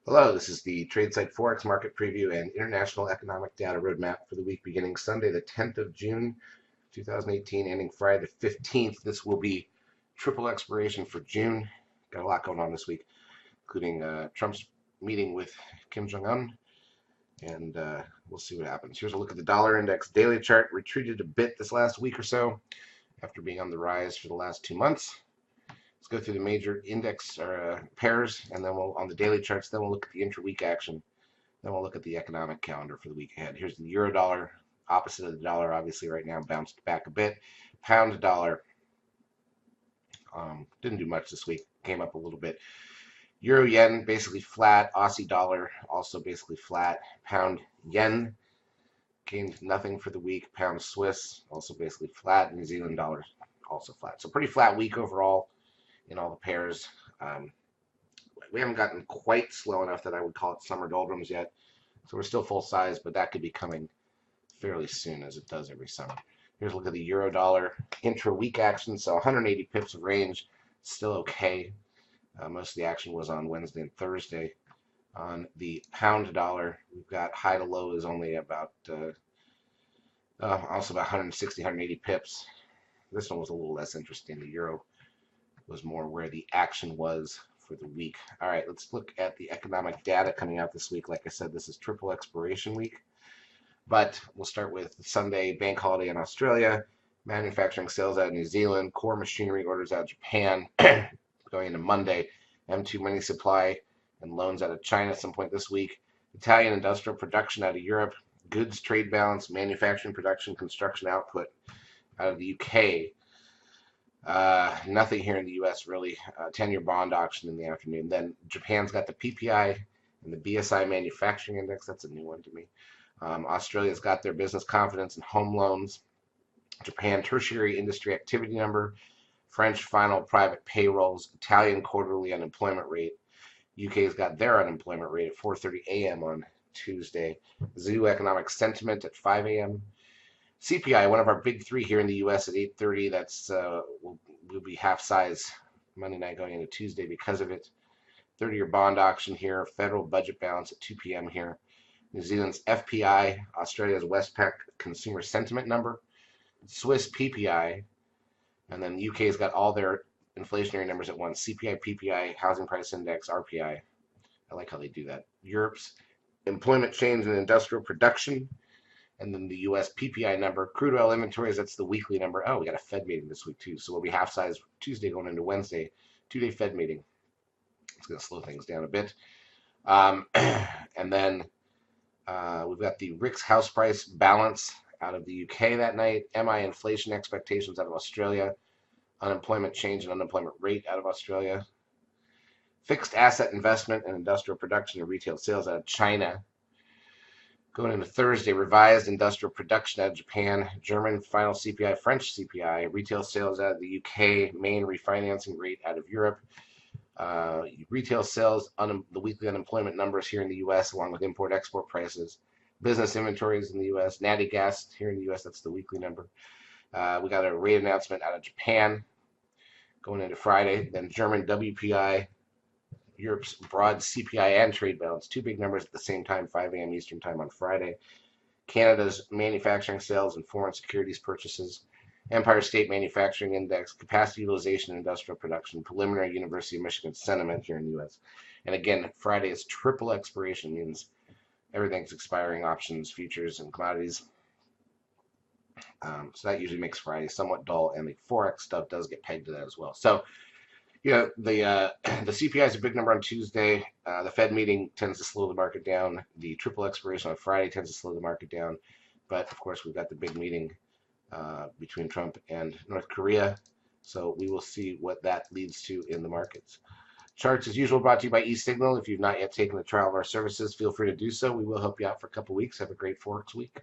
Hello, this is the TradeSite Forex Market Preview and International Economic Data Roadmap for the week beginning Sunday, the 10th of June, 2018, ending Friday the 15th. This will be triple expiration for June. Got a lot going on this week, including Trump's meeting with Kim Jong-un, and we'll see what happens. Here's a look at the dollar index daily chart. Retreated a bit this last week or so after being on the rise for the last 2 months. Let's go through the major index or pairs, and then we'll on the daily charts. Then we'll look at the intra-week action. Then we'll look at the economic calendar for the week ahead. Here's the euro dollar, opposite of the dollar, obviously right now, bounced back a bit. Pound dollar didn't do much this week, came up a little bit. Euro yen basically flat. Aussie dollar also basically flat. Pound yen gained nothing for the week. Pound Swiss also basically flat. New Zealand dollar also flat. So pretty flat week overall in all the pairs. We haven't gotten quite slow enough that I would call it summer doldrums yet. So we're still full size, but that could be coming fairly soon, as it does every summer. Here's a look at the euro dollar intra-week action. So 180 pips of range, still okay. Most of the action was on Wednesday and Thursday. On the pound dollar, we've got high to low is only about also about 160, 180 pips. This one was a little less interesting. The euro was more where the action was for the week. All right, let's look at the economic data coming out this week. Like I said, this is triple expiration week, but we'll start with Sunday, bank holiday in Australia, manufacturing sales out of New Zealand, core machinery orders out of Japan, going into Monday, M2 money supply and loans out of China at some point this week, Italian industrial production out of Europe, goods trade balance, manufacturing production, construction output out of the UK. Nothing here in the U.S. really. 10-year bond auction in the afternoon. Then Japan's got the PPI and the BSI manufacturing index. That's a new one to me. Australia's got their business confidence and home loans. Japan tertiary industry activity number. French final private payrolls. Italian quarterly unemployment rate. UK's got their unemployment rate at 4:30 a.m. on Tuesday. Zoo economic sentiment at 5 a.m. CPI, one of our big three here in the U.S. at 8:30. That's will be half size Monday night going into Tuesday because of it. 30-year bond auction here. Federal budget balance at 2 p.m. here. New Zealand's FPI, Australia's Westpac consumer sentiment number, Swiss PPI, and then the UK's got all their inflationary numbers at once. CPI, PPI, housing price index, RPI. I like how they do that. Europe's employment change and industrial production. And then the U.S. PPI number, crude oil inventories, that's the weekly number. Oh, we got a Fed meeting this week, too. So we'll be half size Tuesday going into Wednesday, 2-day Fed meeting. It's going to slow things down a bit. And then we've got the RICS house price balance out of the UK that night, MI inflation expectations out of Australia, unemployment change and unemployment rate out of Australia, fixed asset investment and industrial production and retail sales out of China. Going into Thursday, revised industrial production out of Japan, German final CPI, French CPI, retail sales out of the UK, main refinancing rate out of Europe, retail sales, the weekly unemployment numbers here in the U.S., along with import-export prices, business inventories in the U.S., natty gas here in the U.S., that's the weekly number. We got a rate announcement out of Japan going into Friday, then German WPI, Europe's broad CPI and trade balance, two big numbers at the same time, 5 a.m. Eastern time on Friday. Canada's manufacturing sales and foreign securities purchases, Empire State Manufacturing Index, capacity utilization and industrial production, preliminary University of Michigan sentiment here in the U.S. And again, Friday is triple expiration, means everything's expiring, options, futures, and commodities. So that usually makes Friday somewhat dull, and the Forex stuff does get pegged to that as well. So the CPI is a big number on Tuesday. The Fed meeting tends to slow the market down. The triple expiration on Friday tends to slow the market down. But of course, we've got the big meeting between Trump and North Korea. So we will see what that leads to in the markets. Charts, as usual, brought to you by eSignal. If you've not yet taken the trial of our services, feel free to do so. We will help you out for a couple weeks. Have a great Forex week.